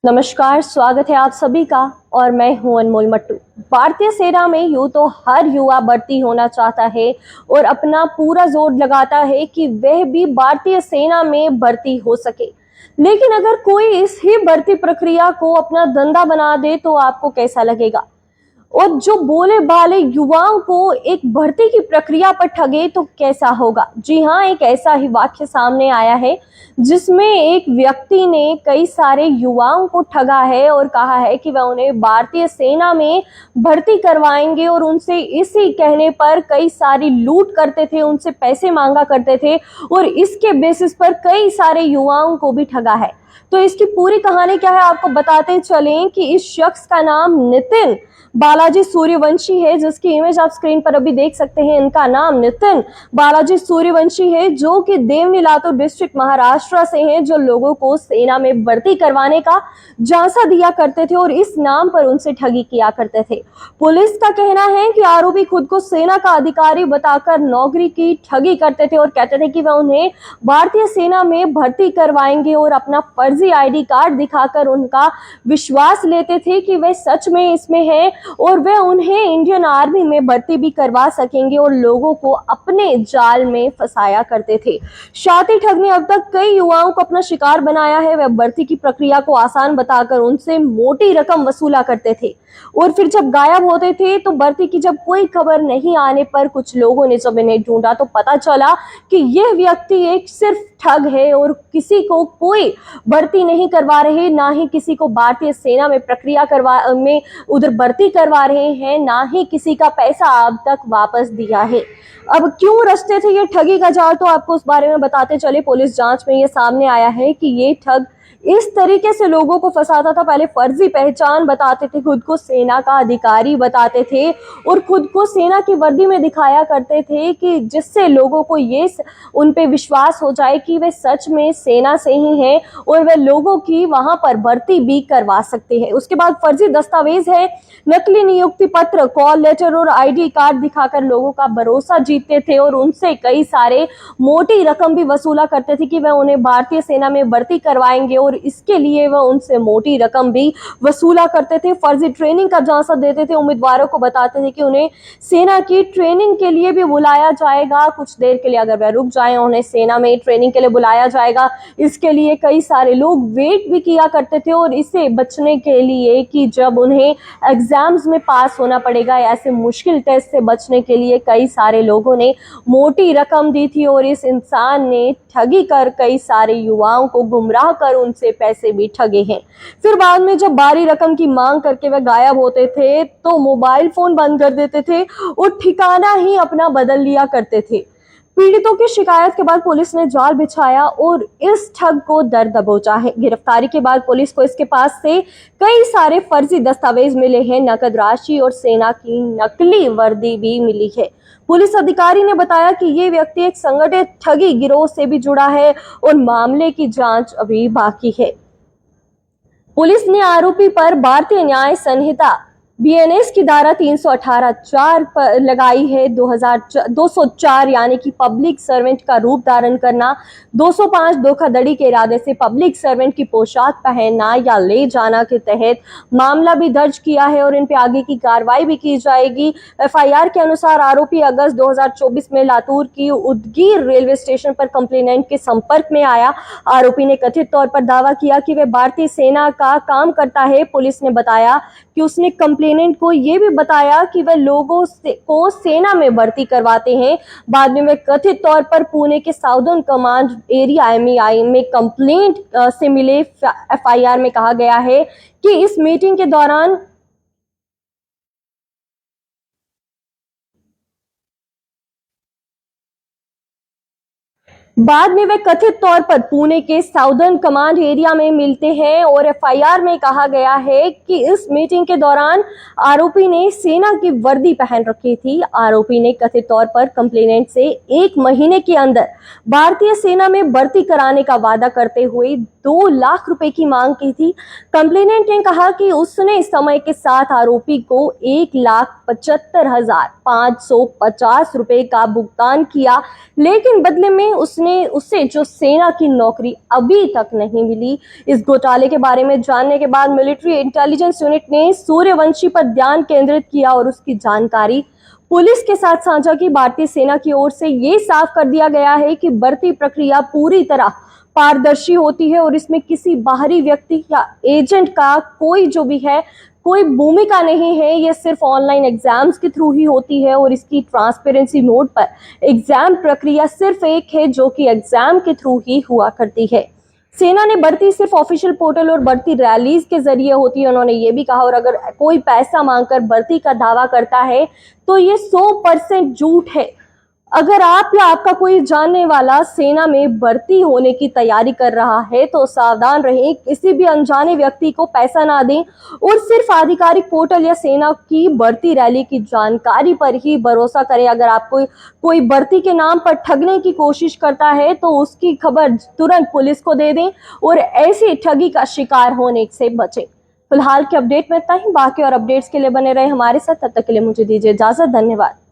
नमस्कार, स्वागत है आप सभी का। और मैं हूं अनमोल मट्टू। भारतीय सेना में यूं तो हर युवा भर्ती होना चाहता है और अपना पूरा जोर लगाता है कि वह भी भारतीय सेना में भर्ती हो सके। लेकिन अगर कोई इस ही भर्ती प्रक्रिया को अपना धंधा बना दे तो आपको कैसा लगेगा? और जो बोले भाले युवाओं को एक भर्ती की प्रक्रिया पर ठगे तो कैसा होगा? जी हाँ, एक ऐसा ही वाक्य सामने आया है जिसमें एक व्यक्ति ने कई सारे युवाओं को ठगा है और कहा है कि वह उन्हें भारतीय सेना में भर्ती करवाएंगे और उनसे इसी कहने पर कई सारी लूट करते थे, उनसे पैसे मांगा करते थे और इसके बेसिस पर कई सारे युवाओं को भी ठगा है। तो इसकी पूरी कहानी क्या है आपको बताते चलें कि इस शख्स का नाम नितिन बालाजी सूर्यवंशी है, जिसकी इमेज आप स्क्रीन पर अभी देख सकते हैं। इनका नाम नितिन बालाजी सूर्यवंशी है, जो कि देवनी लातूर डिस्ट्रिक्ट महाराष्ट्र से हैं, जो लोगों को सेना में भर्ती करवाने का झांसा दिया करते थे और इस नाम पर उनसे ठगी किया करते थे। पुलिस का कहना है कि आरोपी खुद को सेना का अधिकारी बताकर नौकरी की ठगी करते थे और कहते थे कि वह उन्हें भारतीय सेना में भर्ती करवाएंगे और अपना फर्जी आईडी कार्ड दिखाकर उनका विश्वास लेते थे कि वे सच में इसमें हैं और वे उन्हें इंडियन आर्मी में भर्ती भी करवा सकेंगे और लोगों को अपने जाल में फंसाया करते थे। शातिर ठग ने अब तक कई युवाओं को अपना शिकार बनाया है। वे भर्ती की प्रक्रिया को आसान बताकर उनसे मोटी रकम वसूला करते थे और फिर जब गायब होते थे तो भर्ती की जब कोई खबर नहीं आने पर कुछ लोगों ने जब इन्हें ढूंढा तो पता चला कि यह व्यक्ति एक सिर्फ ठग है और किसी को कोई भर्ती नहीं करवा रहे, ना ही किसी को भारतीय सेना में उधर भर्ती करवा रहे हैं, ना ही किसी का पैसा अब तक वापस दिया है। अब क्यों रचते थे ये ठगी का जाल, तो आपको उस बारे में बताते चले। पुलिस जांच में ये सामने आया है कि ये ठग इस तरीके से लोगों को फंसाता था। पहले फर्जी पहचान बताते थे, खुद को सेना का अधिकारी बताते थे और खुद को सेना की वर्दी में दिखाया करते थे कि जिससे लोगों को ये उन पे विश्वास हो जाए कि वे सच में सेना से ही हैं और वे लोगों की वहां पर भर्ती भी करवा सकते हैं। उसके बाद फर्जी दस्तावेज है, नकली नियुक्ति पत्र, कॉल लेटर और आईडी कार्ड दिखाकर लोगों का भरोसा जीतते थे और उनसे कई सारे मोटी रकम भी वसूला करते थे कि वह उन्हें भारतीय सेना में भर्ती करवाएंगे और इसके लिए वह उनसे मोटी रकम भी वसूला करते थे। फर्जी ट्रेनिंग का झांसा देते थे, उम्मीदवारों को बताते थे कि उन्हें सेना की ट्रेनिंग के लिए भी बुलाया जाएगा, कुछ देर के लिए अगर वह रुक जाए उन्हें सेना में ट्रेनिंग के लिए बुलाया जाएगा। इसके लिए कई सारे लोग वेट भी किया करते थे और इससे बचने के लिए कि जब उन्हें एग्जाम्स में पास होना पड़ेगा, ऐसे मुश्किल टेस्ट से बचने के लिए कई सारे लोगों ने मोटी रकम दी थी और इस इंसान ने ठगी कर कई सारे युवाओं को गुमराह कर उनसे पैसे भी ठगे हैं। फिर बाद में जब भारी रकम की मांग करके वे गायब होते थे तो मोबाइल फोन बंद कर देते थे और ठिकाना ही अपना बदल लिया करते थे। पीड़ितों की शिकायत के बाद पुलिस ने जाल बिछाया और इस ठग को दर दबोचा है। गिरफ्तारी के बाद पुलिस को इसके पास से कई सारे फर्जी दस्तावेज मिले हैं, नकद राशि और सेना की नकली वर्दी भी मिली है। पुलिस अधिकारी ने बताया कि ये व्यक्ति एक संगठित ठगी गिरोह से भी जुड़ा है और मामले की जांच अभी बाकी है। पुलिस ने आरोपी पर भारतीय न्याय संहिता बीएनएस की धारा 318(4) पर लगाई है। 204 यानी कि पब्लिक सर्वेंट का रूप धारण करना, 205 धोखाधड़ी के इरादे से पब्लिक सर्वेंट की पोशाक पहनना या ले जाना के तहत मामला भी दर्ज किया है और इन पे आगे की कार्रवाई भी की जाएगी। एफआईआर के अनुसार आरोपी अगस्त 2024 में लातूर की उदगीर रेलवे स्टेशन पर कंप्लेनेंट के संपर्क में आया। आरोपी ने कथित तौर पर दावा किया कि वह भारतीय सेना का काम करता है। पुलिस ने बताया कि उसने कंप्लेनेंट को यह भी बताया कि वह लोगों को सेना में भर्ती करवाते हैं। बाद में वे कथित तौर पर पुणे के साउदर्न कमांड एरिया एमईआई में कंप्लेंट से मिले। एफआईआर में कहा गया है कि इस मीटिंग के दौरान बाद में वे कथित तौर पर पुणे के साउदर्न कमांड एरिया में मिलते हैं और एफआईआर में कहा गया है कि इस मीटिंग के दौरान आरोपी ने सेना की वर्दी पहन रखी थी। आरोपी ने कथित तौर पर कंप्लेनेंट से 1 महीने के अंदर भारतीय सेना में भर्ती कराने का वादा करते हुए 2 लाख रुपए की मांग की थी। कंप्लेनेंट ने कहा कि उसने समय के साथ आरोपी को 1,75,550 रुपए का भुगतान किया, लेकिन बदले में उसने उससे जो सेना की नौकरी अभी तक नहीं मिली। इस घोटाले के बारे में जानने के बाद मिलिट्री इंटेलिजेंस यूनिट ने सूर्यवंशी पर ध्यान केंद्रित किया और उसकी जानकारी पुलिस के साथ साझा की। भारतीय सेना की ओर से ये साफ कर दिया गया है कि भर्ती प्रक्रिया पूरी तरह पारदर्शी होती है और इसमें किसी बाहरी व्यक्ति या एजेंट का कोई भूमिका नहीं है। ये सिर्फ ऑनलाइन एग्जाम्स के थ्रू ही होती है और इसकी ट्रांसपेरेंसी नोट पर एग्जाम प्रक्रिया सिर्फ एक है जो कि एग्जाम के थ्रू ही हुआ करती है। सेना ने भर्ती सिर्फ ऑफिशियल पोर्टल और भर्ती रैलीज के जरिए होती है। उन्होंने ये भी कहा, और अगर कोई पैसा मांगकर भर्ती का दावा करता है तो ये 100% झूठ है। अगर आप या आपका कोई जानने वाला सेना में भर्ती होने की तैयारी कर रहा है तो सावधान रहें, किसी भी अनजाने व्यक्ति को पैसा ना दें और सिर्फ आधिकारिक पोर्टल या सेना की भर्ती रैली की जानकारी पर ही भरोसा करें। अगर आपको कोई भर्ती के नाम पर ठगने की कोशिश करता है तो उसकी खबर तुरंत पुलिस को दे दें और ऐसी ठगी का शिकार होने से बचें। फिलहाल के अपडेट में इतना ही। बाकी और अपडेट्स के लिए बने रहे हमारे साथ। तब तक के लिए मुझे दीजिए इजाजत। धन्यवाद।